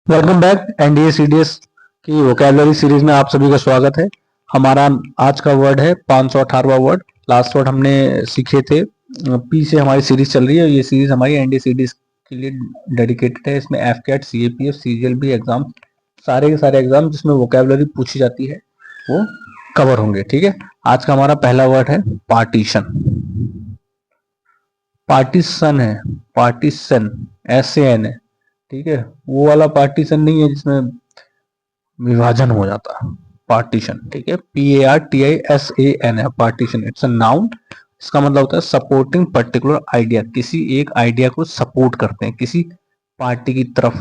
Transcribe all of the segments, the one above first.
Welcome back NDA CDS की vocabulary series में आप सभी का स्वागत है। हमारा आज का वर्ड है 518वां वर्ड। लास्ट वर्ड हमने सीखे थे। पी से हमारी सीरीज चल रही है। ये सीरीज हमारी एनडीए सीडीएस के लिए डेडिकेटेड है। इसमें एफकेट, सीएपीएफ, सीजीएल एग्जाम, सारे के सारे एग्जाम जिसमें वोकैबुलरी पूछी जाती है वो कवर होंगे। ठीक है, आज का हमारा पहला वर्ड है पार्टीशन। पार्टीशन है, पार्टीशन SAN है। ठीक है, वो वाला पार्टीशन नहीं है जिसमें विभाजन हो जाता है। पार्टीशन, ठीक है, PARTISAN है पार्टीशन। It's a noun. इसका मतलब होता है सपोर्टिंग पर्टिकुलर आइडिया। किसी एक आइडिया को सपोर्ट करते हैं, किसी पार्टी की तरफ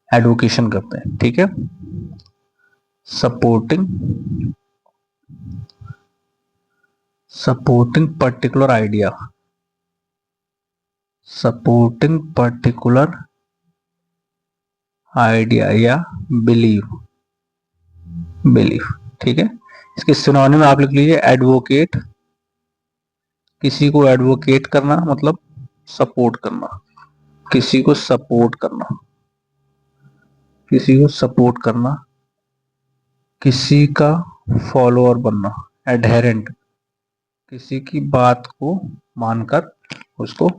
एडवोकेशन करते हैं। ठीक है, supporting supporting particular idea, supporting particular idea या बिलीव, बिलीफ। ठीक है, इसके सिनोनिम आप लिख लीजिए एडवोकेट। किसी को एडवोकेट करना मतलब सपोर्ट करना, किसी को सपोर्ट करना, किसी को सपोर्ट करना, किसी का फॉलोअर बनना, एडहेरेंट, किसी की बात को मानकर उसको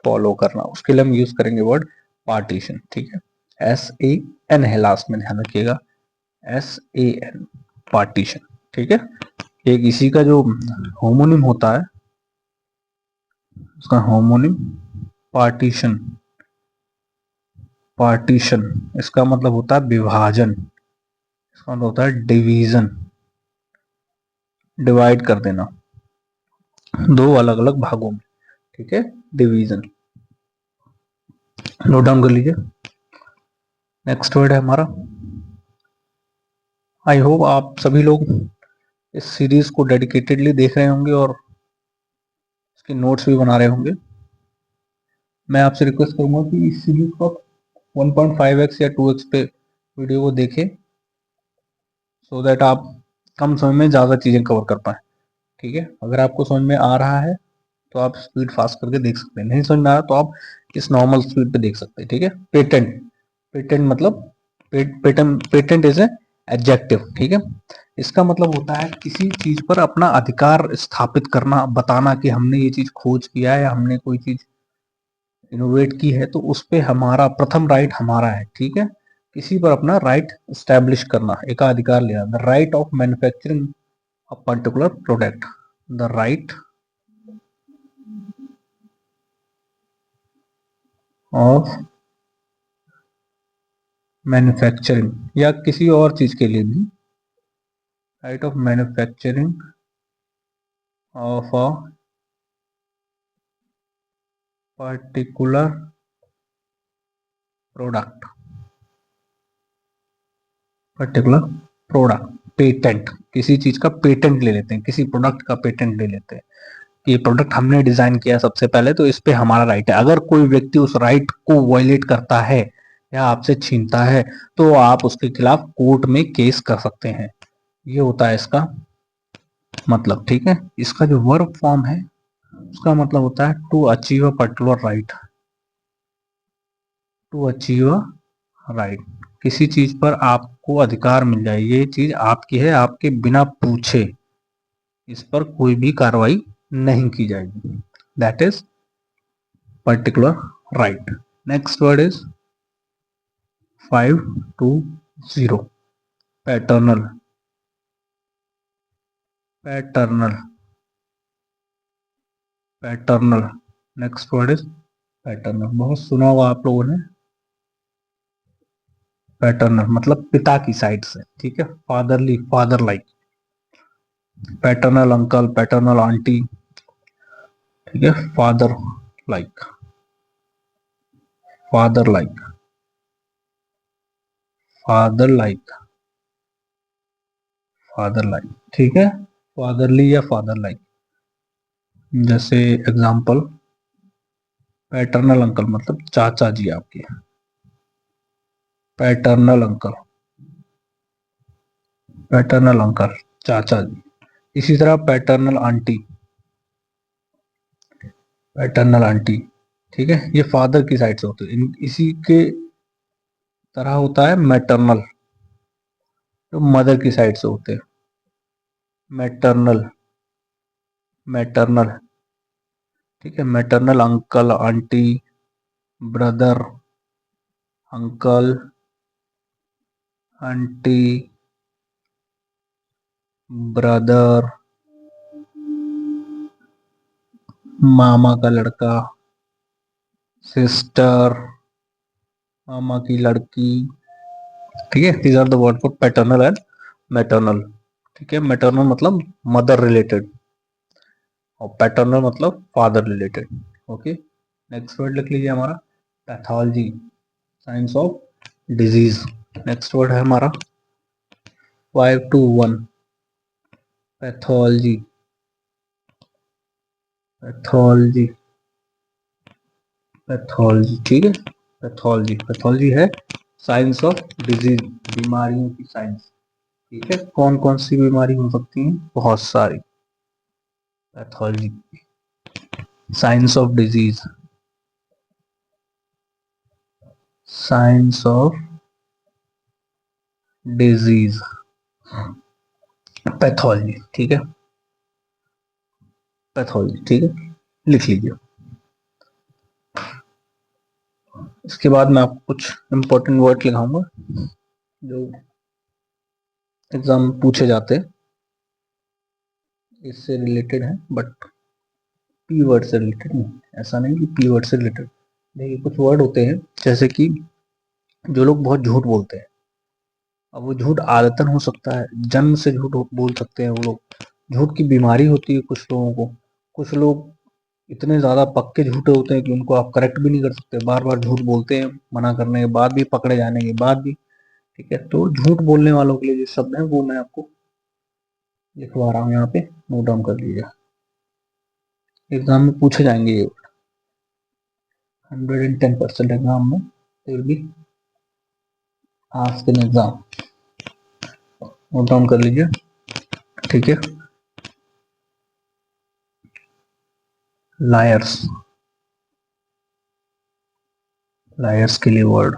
फॉलो करना। उसके लिए हम यूज करेंगे वर्ड पार्टीशन। ठीक है, SAN है लास्ट में, ध्यान रखिएगा, SAN, पार्टीशन। ठीक है, एक इसी का जो होमोनिम होता है उसका होमोनिम पार्टीशन। पार्टीशन इसका मतलब होता है विभाजन, इसका मतलब होता है डिवीजन, डिवाइड कर देना दो अलग अलग भागों में। ठीक है, डिवीजन। नोट डाउन कर लीजिए। नेक्स्ट वर्ड है हमारा, आई होप आप सभी लोग इस सीरीज को डेडिकेटेडली देख रहे होंगे और इसके नोट्स भी बना रहे होंगे। मैं आपसे रिक्वेस्ट करूंगा कि इस सीरीज को 1.5x या 2x पे वीडियो को देखें, सो दैट आप कम समय में ज्यादा चीजें कवर कर पाए। ठीक है, अगर आपको समझ में आ रहा है तो आप स्पीड फास्ट करके देख सकते हैं, नहीं समझ में आ रहा तो आप इस नॉर्मल स्पीड पे देख सकते हैं। ठीक है, पेटेंट, पेटेंट मतलब पेटेंट इज एडजेक्टिव। ठीक है, इसका मतलब होता है किसी चीज पर अपना अधिकार स्थापित करना, बताना कि हमने ये चीज खोज किया है, हमने कोई चीज इनोवेट की है, तो उस पे हमारा प्रथम राइट हमारा है। ठीक है, किसी पर अपना राइट स्टैब्लिश करना, एकाधिकार लेना। The right of manufacturing a particular product, the right of manufacturing, या किसी और चीज के लिए भी, right of manufacturing of a particular product, particular product, patent, किसी चीज का पेटेंट ले लेते हैं, किसी प्रोडक्ट का पेटेंट ले लेते हैं। ये प्रोडक्ट हमने डिजाइन किया सबसे पहले, तो इस पे हमारा राइट है। अगर कोई व्यक्ति उस राइट को वायलेट करता है या आपसे छीनता है तो आप उसके खिलाफ कोर्ट में केस कर सकते हैं। ये होता है इसका मतलब। ठीक है, इसका जो वर्ब फॉर्म है उसका मतलब होता है to achieve a particular right, to achieve a right. किसी चीज पर आपको अधिकार मिल जाए, ये चीज आपकी है, आपके बिना पूछे इस पर कोई भी कार्रवाई नहीं की जाएगी। That is particular right. Next word is 520, paternal, paternal, paternal. Next word is paternal. बहुत सुना होगा आप लोगों ने, पैटर्नल मतलब पिता की साइड से। ठीक है, fatherly, father like, paternal uncle, paternal aunty. ठीक है, father like, father like, father like, father like. ठीक है, फादरली या फादर लाइक। जैसे एग्जाम्पल, पैटर्नल अंकल मतलब चाचा जी आपके, पैटर्नल अंकल, पैटर्नल अंकल चाचा जी। इसी तरह पैटर्नल आंटी, पैटर्नल आंटी। ठीक है, ये फादर की साइड से होते हैं। इसी के तरह होता है मैटरनल, जो मदर की साइड से होते हैं। मैटरनल, मैटरनल, ठीक है। Maternal uncle, aunty, brother, uncle, aunty, brother, मामा का लड़का, सिस्टर, मामा की लड़की, ठीक है। These are the word for paternal and maternal, ठीक है। मैटरनल मतलब मदर रिलेटेड और पैटर्नल मतलब father related. Okay, next word लिख लीजिए हमारा pathology, science of disease. Next word है हमारा 521 पैथोलॉजी, पैथोलॉजी, पैथोलॉजी, ठीक है। पैथोलॉजी, पैथोलॉजी है साइंस ऑफ डिजीज, बीमारियों की साइंस, ठीक है। कौन कौन सी बीमारी हो सकती है? बहुत सारी। Pathology, science of disease, science of disease, pathology, ठीक है। पैथोलॉजी, ठीक है, लिख लीजिए। इसके बाद मैं आपको कुछ इंपॉर्टेंट वर्ड लिखाऊंगा जो एग्जाम में पूछे जाते हैं, इससे रिलेटेड है, बट पी वर्ड से रिलेटेड नहीं। ऐसा नहीं कि पी वर्ड से रिलेटेड। देखिए, कुछ वर्ड होते हैं जैसे कि जो लोग बहुत झूठ बोलते हैं। अब वो झूठ आदतन हो सकता है, जन्म से झूठ बोल सकते हैं वो लोग, झूठ की बीमारी होती है कुछ लोगों को। कुछ लोग इतने ज्यादा पक्के झूठे होते हैं कि उनको आप करेक्ट भी नहीं कर सकते, बार बार झूठ बोलते हैं, मना करने के बाद भी, पकड़े जाने के बाद भी, ठीक है। तो झूठ बोलने वालों के लिए जो शब्द है वो मैं आपको लिखवा रहा हूँ यहाँ पे, नोट डाउन कर लीजिए। एग्जाम में पूछे जाएंगे ये 110% एग्जाम में will be asked in exam, note down कर लीजिए, ठीक है। लायर्स, लायर्स के लिए वर्ड